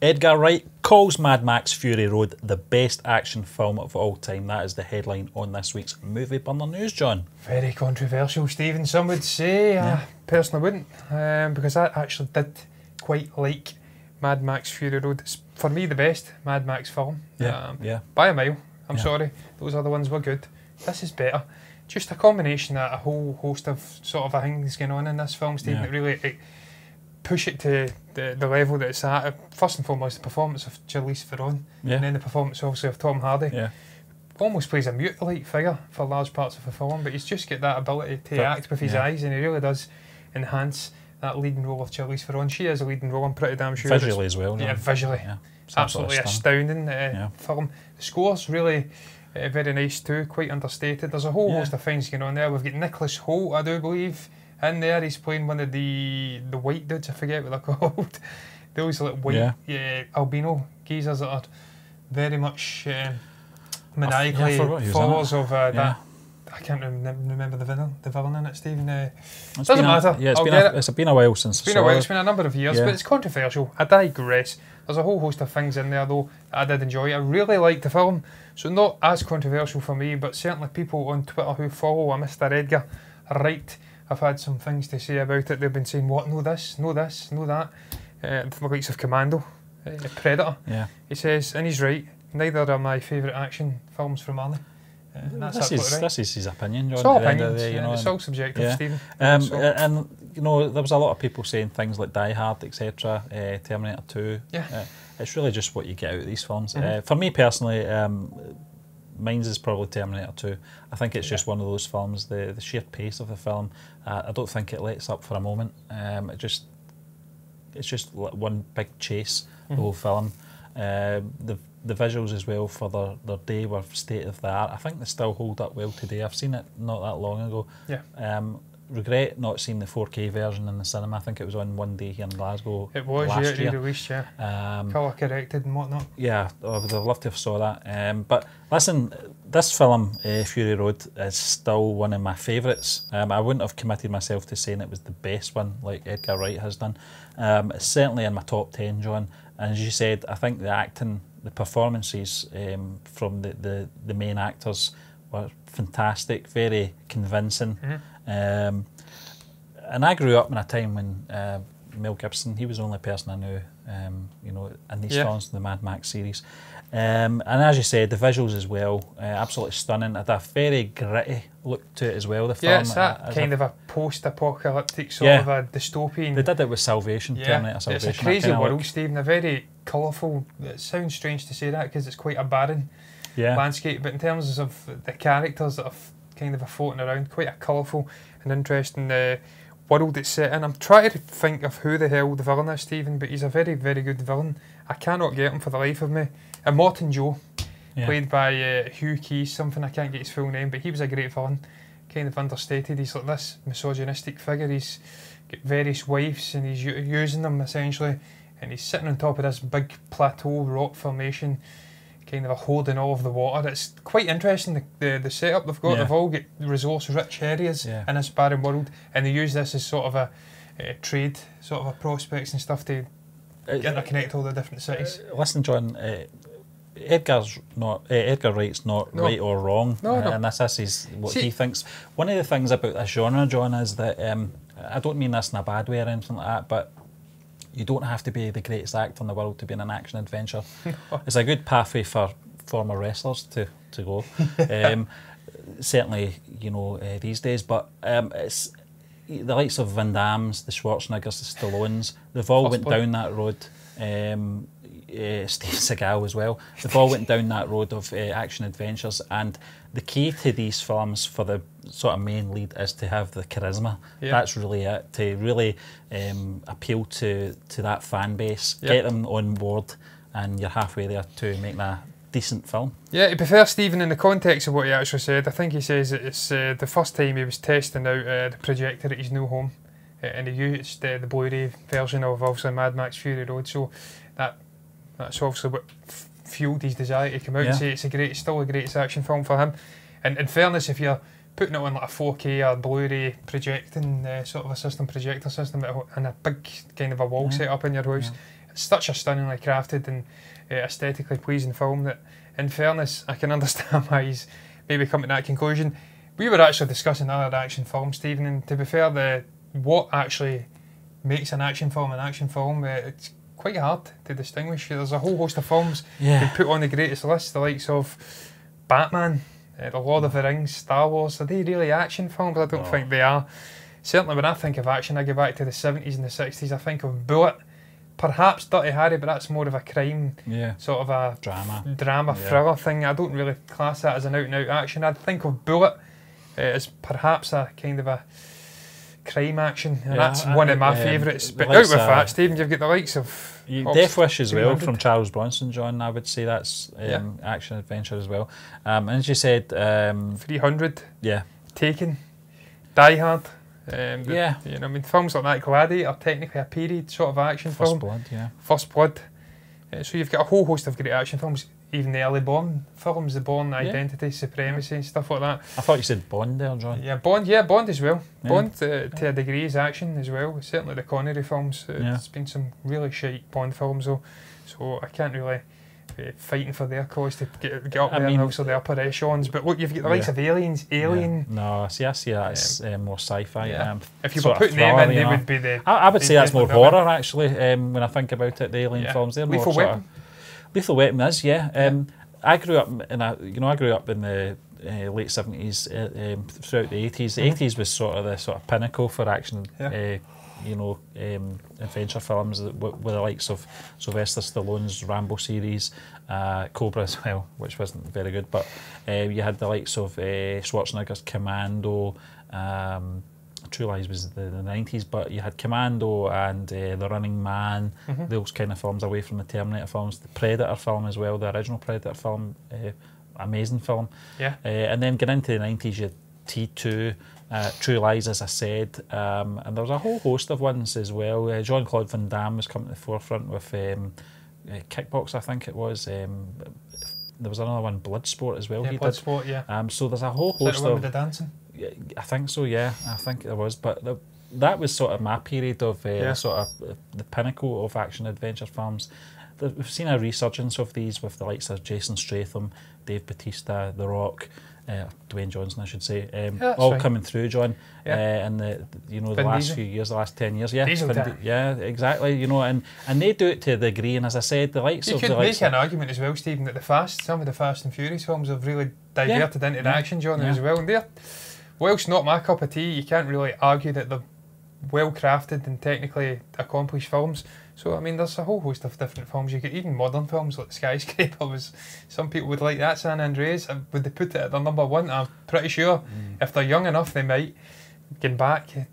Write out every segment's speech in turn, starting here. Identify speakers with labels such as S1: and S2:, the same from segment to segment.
S1: Edgar Wright calls Mad Max Fury Road the best action film of all time. That is the headline on this week's Movie Burner News, John.
S2: Very controversial, Stephen. Some would say. I personally wouldn't, because I actually did quite like Mad Max Fury Road. It's, for me, the best Mad Max film. By a mile. I'm sorry. Those other ones were good. This is better. Just a combination of a whole host of sort of things going on in this film, Stephen, that really push it to the level that it's at. First and foremost, the performance of Charlize Theron, and then the performance, obviously, of Tom Hardy. Almost plays a mute-like figure for large parts of the film, but he's just got that ability to act with his eyes, and he really does enhance that leading role of Charlize Theron. She is a leading role, I'm pretty damn sure.
S1: Visually as well.
S2: Yeah, visually. Absolutely astounding film. The score's really very nice too, quite understated. There's a whole host of things going on there. We've got Nicholas Hoult, I do believe, in there. He's playing one of the white dudes, I forget what they're called. Those like white albino geezers that are very much maniacally followers of that. I can't remember the villain in it, Stephen. Doesn't matter.
S1: It's been a while since.
S2: It's been a number of years, but it's controversial. I digress. There's a whole host of things in there though that I did enjoy. I really liked the film, so not as controversial for me, but certainly people on Twitter who follow a Mr. Edgar Wright have had some things to say about it. They've been saying, what, know this, know that. The likes of Commando, Predator. He says, and he's right, neither are my favourite action films from Arnie.
S1: This is his opinion, John.
S2: It's all opinions, it's all subjective, Stephen.
S1: And you know, there was a lot of people saying things like Die Hard, etc., Terminator 2. It's really just what you get out of these films. For me personally, mine's is probably Terminator 2. I think it's just one of those films, the sheer pace of the film, I don't think it lets up for a moment. It's just one big chase, the whole film. The visuals as well for their day were state of the art. I think they still hold up well today. I've seen it not that long ago. Regret not seeing the 4K version in the cinema. I think it was on one day here in Glasgow.
S2: It was,
S1: last year.
S2: Released, colour corrected and whatnot.
S1: Yeah, I would have loved to have saw that. But listen, this film, Fury Road, is still one of my favourites. I wouldn't have committed myself to saying it was the best one like Edgar Wright has done. It's certainly in my top 10, John. And as you said, I think the acting, the performances from the main actors were fantastic, very convincing. And I grew up in a time when Mel Gibson, he was the only person I knew, in these films, the Mad Max series. And as you said, the visuals as well, absolutely stunning. It had a very gritty look to it as well, the film.
S2: Yeah, it's that kind of a post-apocalyptic sort of a dystopian.
S1: They did it with Salvation, Terminator Salvation.
S2: It's a crazy world, Stephen, a very colourful. It sounds strange to say that because it's quite a barren landscape, but in terms of the characters that are kind of floating around, quite a colourful and interesting world it's set in. I'm trying to think of who the hell the villain is, Stephen, but he's a very, very good villain. I cannot get him for the life of me. Morton Joe, played by Hugh Keyes, something I can't get his full name, but he was a great villain, kind of understated. He's like this misogynistic figure. He's got various wives and he's using them essentially, and he's sitting on top of this big plateau rock formation, kind of a hoarding all of the water. It's quite interesting, the setup they've got. They've all got resource-rich areas in this barren world, and they use this as sort of a trade, sort of a prospects and stuff to interconnect all the different cities.
S1: Listen, John, Edgar Wright's not right or wrong, and this is what he thinks. One of the things about this genre, John, is that I don't mean this in a bad way or anything like that, but you don't have to be the greatest actor in the world to be in an action adventure. It's a good pathway for former wrestlers to go. Certainly, these days, but it's the likes of Van Damme's, the Schwarzeneggers, the Stallones, they've all went down that road. Steve Seagal as well. They've all went down that road of action adventures, and the key to these films for the sort of main lead is to have the charisma. That's really it, to really appeal to that fan base, get them on board, and you're halfway there to make that decent film. Yeah,
S2: to be fair, Stephen, in the context of what he actually said, I think he says it's the first time he was testing out the projector at his new home, and he used the Blu-ray version of obviously Mad Max Fury Road, so that's obviously what fueled his desire to come out and say it's still the greatest action film for him. And in fairness, if you're putting it on like a 4K or Blu-ray projecting sort of a system, projector system, and a big kind of a wall set up in your house, such a stunningly crafted and aesthetically pleasing film that, in fairness, I can understand why he's maybe come to that conclusion. We were actually discussing other action films, Stephen, and to be fair, what actually makes an action film, it's quite hard to distinguish. There's a whole host of films you put on the greatest list, the likes of Batman, The Lord of the Rings, Star Wars. Are they really action films? I don't think they are. Certainly when I think of action, I go back to the 70s and the 60s. I think of Bullet, perhaps Dirty Harry, but that's more of a crime, sort of a drama thriller thing. I don't really class that as an out-and-out action. I'd think of Bullet as perhaps a kind of a crime action, and that's one of my favourites. But out with that, Stephen, you've got the likes of
S1: Death Wish as well, from Charles Bronson, John. I would say that's action adventure as well. And as you said,
S2: 300, Taken, Die Hard. You know, I mean, films like that, Gladiator, technically a period sort of action film. First Blood. So you've got a whole host of great action films. Even the early Bond films, the Bourne Identity, Supremacy, and stuff like that.
S1: I thought you said Bond there, John.
S2: Yeah, Bond as well. Bond to a degree is action as well. Certainly the Connery films. There's been some really shite Bond films though, so I can't really be fighting for their cause to get up there, and also the upper echelons. But look, you've got the likes of Aliens, Alien.
S1: No, see, I see that's more sci-fi.
S2: If you were putting them in, they would be the.
S1: I would say that's more horror actually. When I think about it, the Alien films, they're
S2: Lethal
S1: more
S2: Weapon.
S1: Lethal Weapon is, I grew up in the late 70s, throughout the 80s. The 80s was sort of pinnacle for action, adventure films with the likes of Sylvester Stallone's Rambo series, Cobra as well, which wasn't very good, but you had the likes of Schwarzenegger's Commando. True Lies was the 90s, but you had Commando and The Running Man, those kind of films away from the Terminator films. The Predator film as well, the original Predator film, amazing film. And then getting into the 90s, you had T2, True Lies, as I said, and there was a whole host of ones as well. Jean-Claude Van Damme was coming to the forefront with Kickbox, I think it was. There was another one, Bloodsport as well.
S2: Bloodsport,
S1: so there's a whole host
S2: of the dancing.
S1: I think so, I think there was, but that was sort of my period of sort of the pinnacle of action adventure films. We've seen a resurgence of these with the likes of Jason Statham, Dave Bautista, The Rock, Dwayne Johnson, I should say, all coming through, John, in the last few years, the last 10 years. Exactly. And they do it to a degree, and as I said, the likes of...
S2: You could make an argument as well, Stephen, that some of the Fast and Furious films have really diverted into the action genre as well, and they're, whilst not my cup of tea, you can't really argue that they're well crafted and technically accomplished films. So I mean, there's a whole host of different films. You get even modern films like Skyscraper. Some people would like that. San Andreas, would they put it at their number one? I'm pretty sure if they're young enough, they might. Getting back to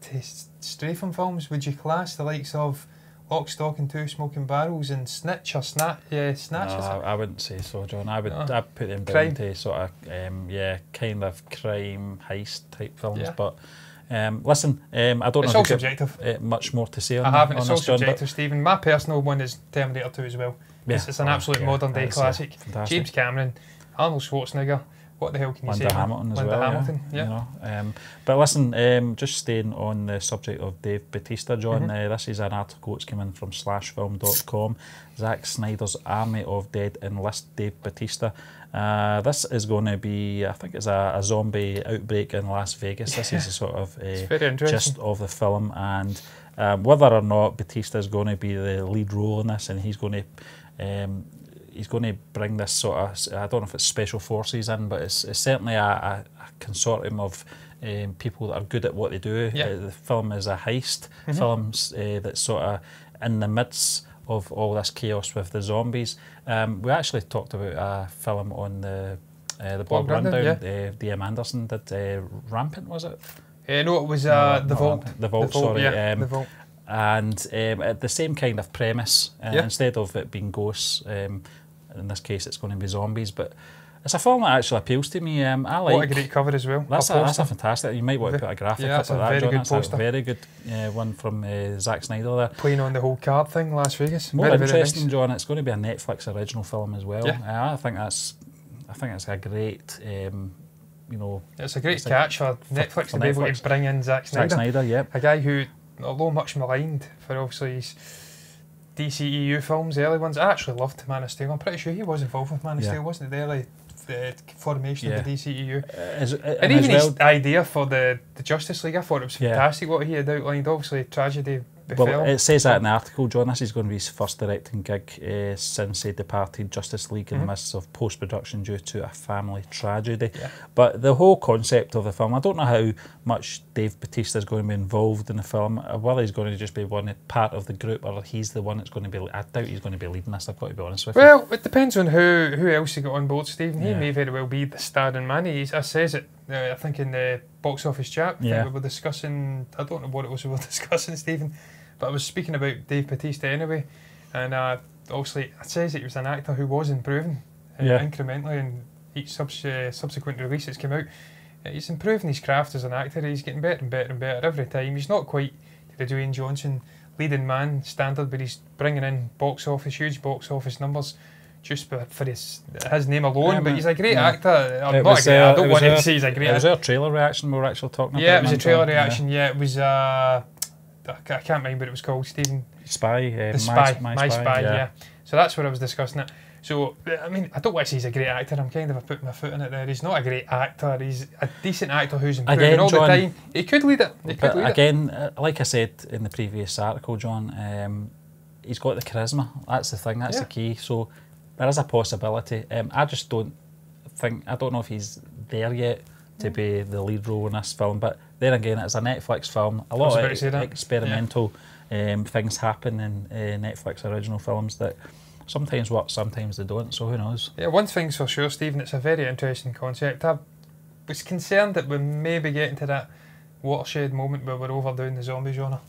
S2: Stratham films, would you class the likes of Lock, Stock and Two Smoking Barrels and Snitch or Snatch?
S1: No, I wouldn't say so, John. I'd put them down to sort of kind of crime heist type films, but. Listen, I don't know if you've much more to say on that.
S2: It's all subjective, Stephen. My personal one is Terminator 2 as well. It's an absolute modern day classic. James Cameron, Arnold Schwarzenegger. What the hell can you say?
S1: Linda Hamilton as well. But listen, just staying on the subject of Dave Bautista, John, this is an article that's come in from slashfilm.com. Zack Snyder's Army of Dead enlist Dave Bautista. This is going to be, I think it's a zombie outbreak in Las Vegas. This is a sort of gist of the film, and whether or not Bautista is going to be the lead role in this, and he's going to bring this sort of, I don't know if it's special forces in, but it's certainly a consortium of people that are good at what they do. The film is a heist film that's sort of in the midst of all this chaos with the zombies. We actually talked about a film on the Blog Rundown. DM Anderson did Rampant, was it?
S2: No, it was The Vault.
S1: The Vault, sorry.
S2: The Vault.
S1: And the same kind of premise, instead of it being ghosts, in this case it's going to be zombies, but it's a film that actually appeals to me. I like.
S2: What a great cover as well.
S1: That's a fantastic. You might want to put a graphic up of that, John. That's
S2: poster.
S1: A very good one from Zack Snyder there.
S2: Playing on the whole card thing, Las Vegas.
S1: More interesting, nice. John. It's going to be a Netflix original film as well. I think it's a great.
S2: It's a great catch for Netflix to be able to bring in Zack Snyder.
S1: A guy
S2: who, although much maligned for obviously his DCEU films, the early ones. I actually loved Man of Steel. I'm pretty sure he was involved with Man of Steel, wasn't he? The early formation of the DCEU. And even his idea for the Justice League, I thought it was fantastic what he had outlined. Obviously, tragedy befell.
S1: Well, it says that in the article, John. This is going to be his first directing gig since he departed Justice League in the midst of post-production due to a family tragedy. But the whole concept of the film, I don't know how much Dave Bautista is going to be involved in the film, whether he's going to just be part of the group or he's the one that's going to be. I doubt he's going to be leading this, I've got to be honest with you.
S2: Well, it depends on who else he got on board, Stephen. He may very well be the starring man. I says it, I think, in the box office chat. We were discussing, I don't know what it was we were discussing, Stephen, but I was speaking about Dave Bautista anyway, and obviously it says that he was an actor who was improving incrementally in each subsequent release that's come out. He's improving his craft as an actor. He's getting better and better and better every time. He's not quite the Dwayne Johnson leading man standard, but he's bringing in huge box office numbers just for his name alone. But he's a great actor. I don't want to say he's a great actor.
S1: Was there a trailer reaction we were actually talking about?
S2: Yeah, it was a trailer reaction. Yeah, it was... I can't mind what it was called, Stephen.
S1: Spy.
S2: My Spy, yeah. So that's what I was discussing it. So, I mean, I don't want to say he's a great actor. I'm kind of putting my foot in it there. He's not a great actor. He's a decent actor who's improving all the time. He could lead it.
S1: Like I said in the previous article, John, he's got the charisma. That's the thing. That's the key. So there is a possibility. I just don't know if he's there yet to be the lead role in this film. But then again, it's a Netflix film. A lot of experimental things happen in Netflix original films that sometimes work, sometimes they don't, so who knows. Yeah,
S2: one thing's for sure, Stephen, it's a very interesting concept. I was concerned that we may be getting to that watershed moment where we're overdoing the zombie genre.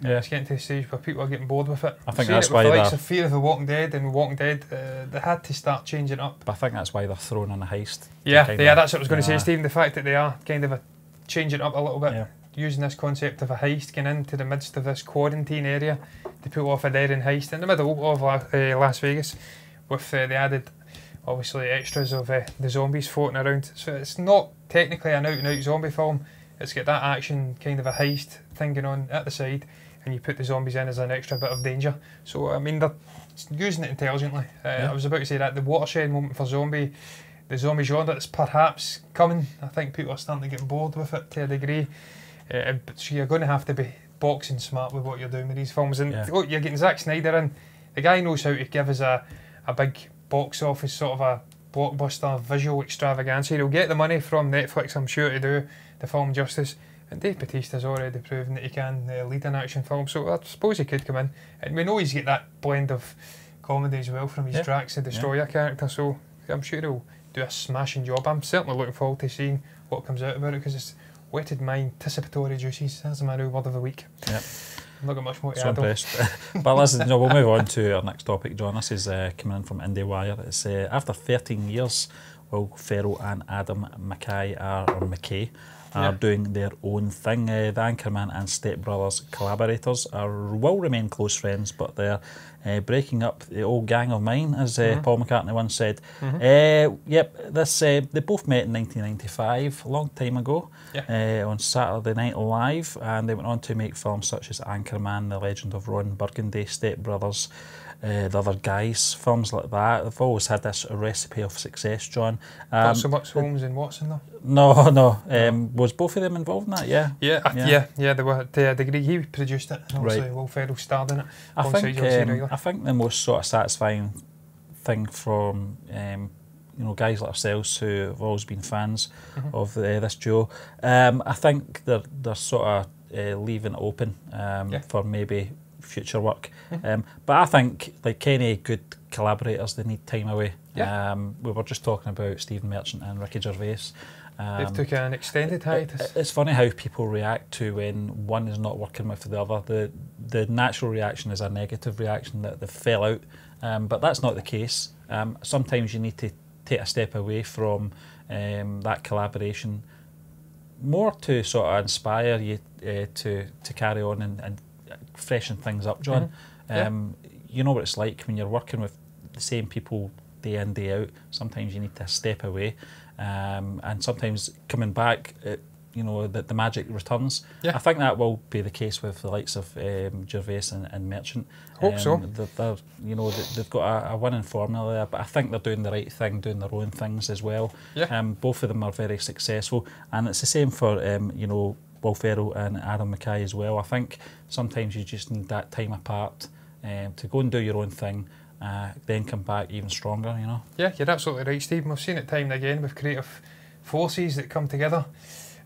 S2: It's getting to the stage where people are getting bored with it.
S1: I think that's why
S2: they're... Fear of the Walking Dead and Walking Dead, they had to start changing up.
S1: But I think that's why they're throwing in a heist.
S2: Yeah, that's what I was going to say, Stephen, the fact that they are kind of changing up a little bit. Using this concept of a heist, getting into the midst of this quarantine area to pull off a daring heist in the middle of Las Vegas, with the added, obviously, extras of the zombies floating around. So it's not technically an out-and-out zombie film. It's got that action, kind of a heist thing going on at the side, and you put the zombies in as an extra bit of danger. So, I mean, they're using it intelligently. I was about to say that the watershed moment for the zombie genre that's perhaps coming. I think people are starting to get bored with it to a degree. So you're going to have to be boxing smart with what you're doing with these films. And you're getting Zack Snyder in. The guy knows how to give us a big box office sort of a blockbuster visual extravaganza. He'll get the money from Netflix, I'm sure, to do the film justice. And Dave Bautista's already proven that he can lead an action film, so I suppose he could come in. And we know he's got that blend of comedy as well from his Drax the Destroyer character, so I'm sure he'll do a smashing job. I'm certainly looking forward to seeing what comes out about it, because it's wetted my anticipatory juices. That's my new word of the week. Yep. I've not got much more to add.
S1: Impressed. But listen, we'll move on to our next topic, John. This is coming in from IndieWire. It's after 13 years, Will Ferrell and Adam McKay are doing their own thing. The Anchorman and Step Brothers collaborators will remain close friends, but they're breaking up the old gang of mine, as Paul McCartney once said. They both met in 1995, a long time ago, on Saturday Night Live, and they went on to make films such as Anchorman, The Legend of Ron Burgundy, Step Brothers, The Other Guys, films like that. They've always had this recipe of success, John.
S2: Not so much Holmes and Watson, though?
S1: No. Was both of them involved in that?
S2: Yeah, they were to a degree. He produced it, and obviously Will Ferrell starred in it.
S1: I think the most sort of satisfying thing from guys like ourselves who have always been fans of this duo, I think they're sort of leaving it open for maybe future work. But I think, like any good collaborators, they need time away. We were just talking about Stephen Merchant and Ricky Gervais.
S2: They've took an extended hiatus.
S1: It's funny how people react to when one is not working with the other. The natural reaction is a negative reaction, that they fell out, but that's not the case. Sometimes you need to take a step away from that collaboration, more to sort of inspire you to carry on and freshen things up, John. You know what it's like when you're working with the same people day in, day out. Sometimes you need to step away, and sometimes coming back, you know, that the magic returns.
S2: Yeah.
S1: I think that will be the case with the likes of Gervais and Merchant.
S2: Hope so.
S1: They're, you know, they've got a winning formula there, but I think they're doing the right thing, doing their own things as well.
S2: Yeah.
S1: Both of them are very successful, and it's the same for you know, Will Ferrell and Adam McKay as well. I think sometimes you just need that time apart to go and do your own thing, then come back even stronger, you know.
S2: Yeah, you're absolutely right, Steve. We've seen it time and again with creative forces that come together,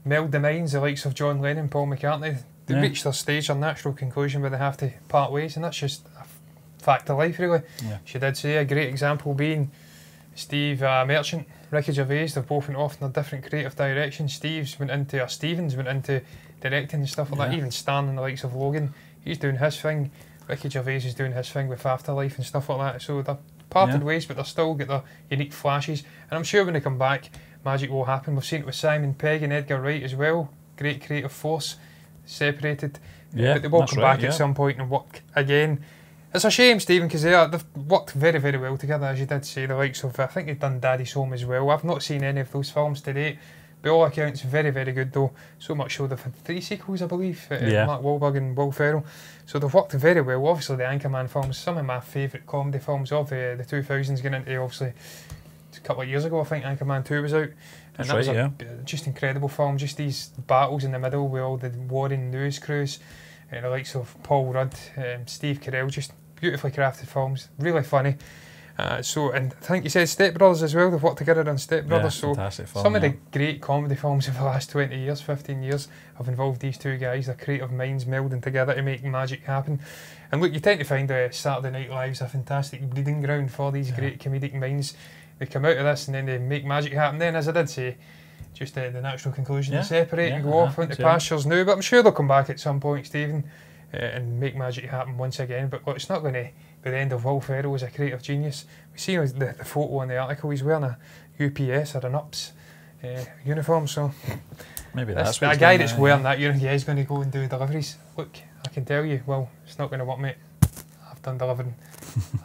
S2: meld the minds, the likes of John Lennon, Paul McCartney. They reach their stage, their natural conclusion where they have to part ways, and that's just a fact of life, really.
S1: Yeah.
S2: She did say a great example being Steve Merchant, Ricky Gervais. They've both went off in a different creative direction. Stevens went into directing and stuff like that. Even Stan and the likes of Logan, he's doing his thing. Ricky Gervais is doing his thing with Afterlife and stuff like that. So they're parted ways, but they're still got their unique flashes. And I'm sure when they come back, magic will happen. We've seen it with Simon Pegg and Edgar Wright as well. Great creative force, separated. But they will come back at some point and work again. It's a shame, Stephen, because they've worked very, very well together, as you did say. The likes of, I think they've done Daddy's Home as well. I've not seen any of those films to date. By all accounts, very, very good though. So much so they've had 3 sequels, I believe. Mark Wahlberg and Will Ferrell. So they've worked very well. Obviously, the Anchorman films, some of my favourite comedy films of the 2000s, getting into, obviously, a couple of years ago, I think Anchorman 2 was out. And that was a just incredible film. Just these battles in the middle with all the warring news crews. The likes of Paul Rudd, Steve Carell, just beautifully crafted films. Really funny. And I think you said Step Brothers as well. They've worked together on Step Brothers. So some of the great comedy films of the last 20 years, 15 years have involved these two guys. Their creative minds melding together to make magic happen. And look, you tend to find Saturday Night Live's a fantastic breeding ground for these great comedic minds. They come out of this and then they make magic happen. Then, as I did say, just the natural conclusion, they separate and go off into pastures new. But I'm sure they'll come back at some point, Stephen, and make magic happen once again. But look, it's not going to be the end of Will Ferrell as a creative genius. We see the photo in the article, he's wearing a UPS or an UPS uniform, so
S1: maybe that's
S2: a guy that's wearing that uniform. He's going to go and do deliveries. Look, I can tell you, well, it's not going to work, mate. I've done delivering.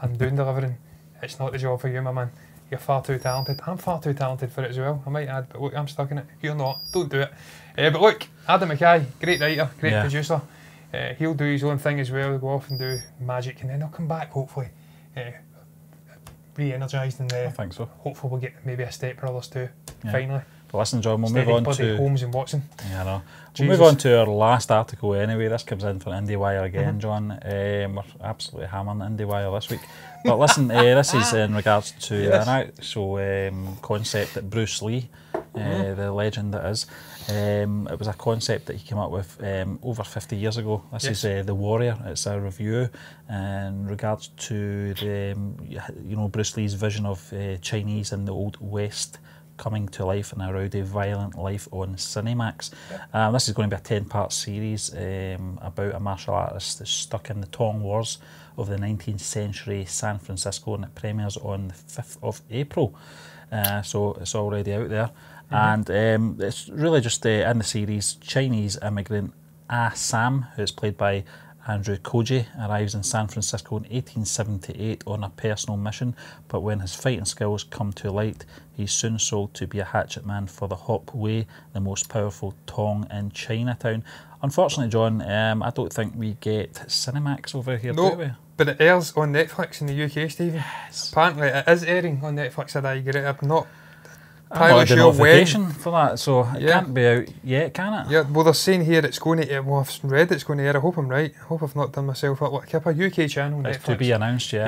S2: I'm doing delivering. It's not the job for you, my man. You're far too talented. I'm far too talented for it as well, I might add, but look, I'm stuck in it. You're not. Don't do it. But look, Adam McKay, great writer, great producer. He'll do his own thing as well. He'll go off and do magic, and then he'll come back, hopefully, re-energised, and
S1: I think so.
S2: Hopefully we'll get maybe a Step Brothers too, finally.
S1: But listen, John, we'll move on to
S2: Holmes and Watson.
S1: Yeah, I know. We'll move on to our last article anyway. This comes in from IndieWire again, John. We're absolutely hammering IndieWire this week. But listen, this is in regards to an actual concept that Bruce Lee, the legend that is, it was a concept that he came up with over 50 years ago. This is The Warrior. It's a review in regards to the, Bruce Lee's vision of Chinese in the Old West coming to life in a rowdy, violent life on Cinemax. This is going to be a 10-part series about a martial artist that's stuck in the Tong Wars of the 19th century San Francisco, and it premieres on the 5th of April. So it's already out there. And it's really just in the series, Chinese immigrant Ah Sam, who's played by Andrew Koji, arrives in San Francisco in 1878 on a personal mission, but when his fighting skills come to light, he's soon sold to be a hatchet man for the Hop Wei, the most powerful Tong in Chinatown. Unfortunately, John, I don't think we get Cinemax over here, do we?
S2: But it airs on Netflix in the UK, Stephen. Yes. Apparently it is airing on Netflix, I get it. I'm not entirely sure when.
S1: For that, so it can't be out yet, can it?
S2: Yeah, well, they're saying here it's going to, well, I've read it's going to air. I hope I'm right. I hope I've not done myself up like a UK channel,
S1: it's
S2: Netflix.
S1: To be announced,
S2: to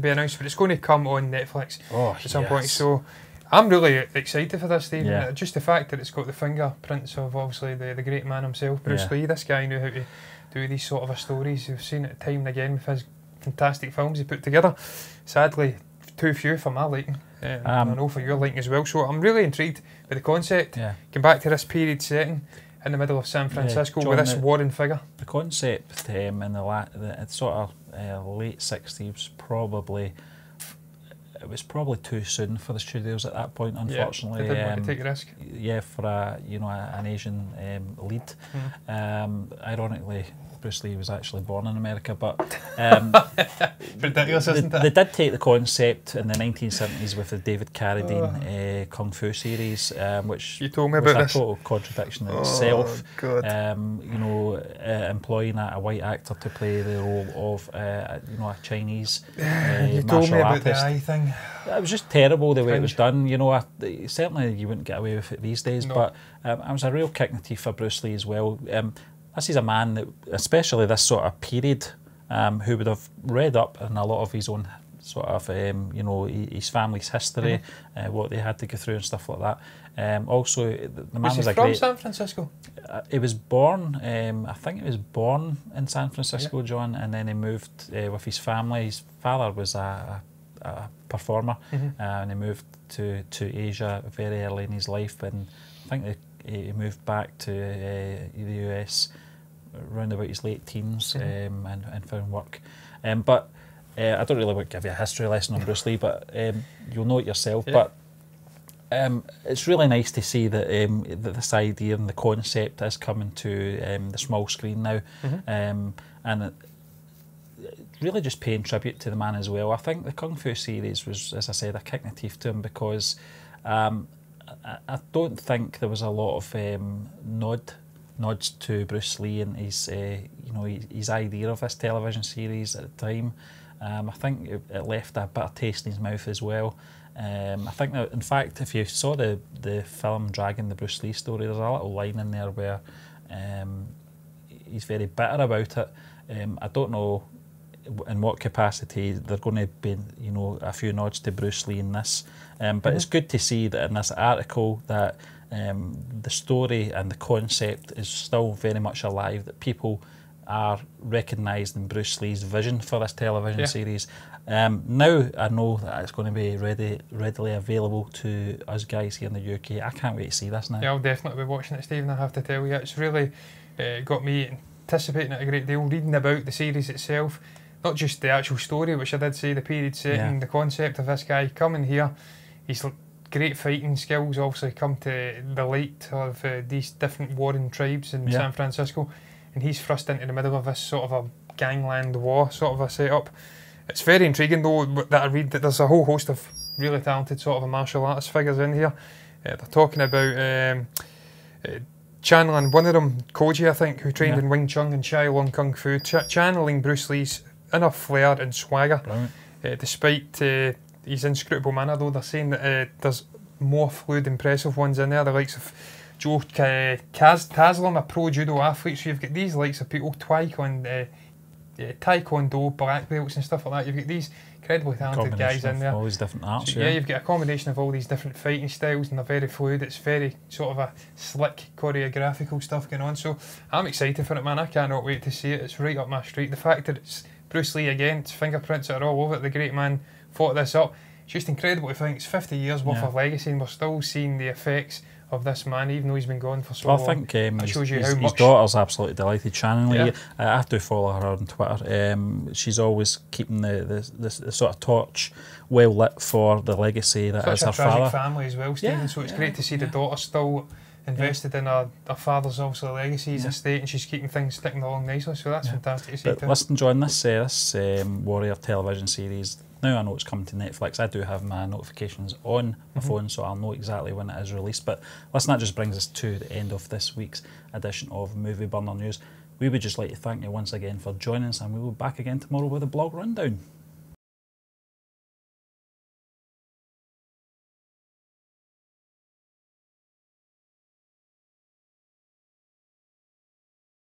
S2: be announced, but it's going to come on Netflix at some point. So I'm really excited for this, Stephen.
S1: Yeah.
S2: Just the fact that it's got the fingerprints of obviously the great man himself, Bruce Lee. This guy knew how to do these sort of stories. We've seen it time and again with his fantastic films he put together. Sadly, too few for my liking. I know for your liking as well. So I'm really intrigued with the concept. Come back to this period setting in the middle of San Francisco, John, with this warring figure. The
S1: concept in the sort of late 60s, probably it was probably too soon for the studios at that point, unfortunately.
S2: Yeah, they didn't want to take a risk.
S1: Yeah, for an Asian lead. Ironically, Bruce Lee was actually born in America, but
S2: ridiculous, isn't it?
S1: They did take the concept in the 1970s with the David Carradine Kung Fu series, which
S2: you told me
S1: was
S2: about
S1: a total contradiction in itself.
S2: God.
S1: Employing a white actor to play the role of a Chinese
S2: you told me about the eye thing.
S1: It was just terrible the way it was done. Certainly you wouldn't get away with it these days, but it was a real kick in the teeth for Bruce Lee as well. This is a man that, especially this sort of period, who would have read up in a lot of his own sort of, his family's history, what they had to go through and stuff like that. Also, the man was a
S2: from
S1: great...
S2: San Francisco?
S1: He was born, I think he was born in San Francisco, John, and then he moved with his family. His father was a performer, and he moved to Asia very early in his life, and I think he moved back to the US around about his late teens, and found work. But I don't really want to give you a history lesson on Bruce Lee, but you'll know it yourself. Yeah. But it's really nice to see that, that this idea and the concept is coming to the small screen now, and really just paying tribute to the man as well. I think the Kung Fu series was, as I said, a kick in the teeth to him, because I don't think there was a lot of nods to Bruce Lee and his his idea of this television series at the time. I think it left a bitter taste in his mouth as well. I think that, in fact, if you saw the film Dragon, the Bruce Lee story, there's a little line in there where he's very bitter about it. I don't know in what capacity they're going to be, a few nods to Bruce Lee in this, but it's good to see that in this article that the story and the concept is still very much alive, that people are recognising Bruce Lee's vision for this television series. Now I know that it's going to be readily available to us guys here in the UK. I can't wait to see this now.
S2: Yeah, I'll definitely be watching it, Stephen, I have to tell you. It's really got me anticipating it a great deal, reading about the series itself, not just the actual story, which I did say, the period setting, the concept of this guy coming here. He's great fighting skills obviously come to the light of these different warring tribes in San Francisco, and he's thrust into the middle of this sort of a gangland war sort of a setup. It's very intriguing though that I read that there's a whole host of really talented sort of a martial artist figures in here. They're talking about channeling one of them, Koji I think, who trained in Wing Chun and Shai Long Kung Fu, channeling Bruce Lee's inner flair and swagger. Despite his inscrutable manner though, they're saying that there's more fluid, impressive ones in there, the likes of Joe Taslim, a pro judo athlete. So you've got these likes of people, Taekwondo black belts and stuff like that. You've got these incredibly talented guys in there.
S1: All these different arts.
S2: So, you've got a combination of all these different fighting styles, and they're very fluid. It's very sort of a slick choreographical stuff going on. So I'm excited for it, man. I cannot wait to see it. It's right up my street. The fact that it's Bruce Lee again, its fingerprints are all over it. The great man fought this up. It's just incredible to think it's 50 years worth of legacy, and we're still seeing the effects of this man, even though he's been gone for so long.
S1: I think his daughter's absolutely delighted. Shannon, I have to follow her on Twitter. She's always keeping the sort of torch well lit for the legacy that is her father. Such a tragic
S2: family as well, Stephen. So it's great to see the daughter still invested in her father's obviously legacy, his estate, and she's keeping things sticking along nicely. So that's fantastic to see.
S1: But listen, John, this Warrior television series, now I know it's coming to Netflix. I do have my notifications on my phone, so I'll know exactly when it is released. But listen, that just brings us to the end of this week's edition of Movie Burner News. We would just like to thank you once again for joining us, and we will be back again tomorrow with a blog rundown.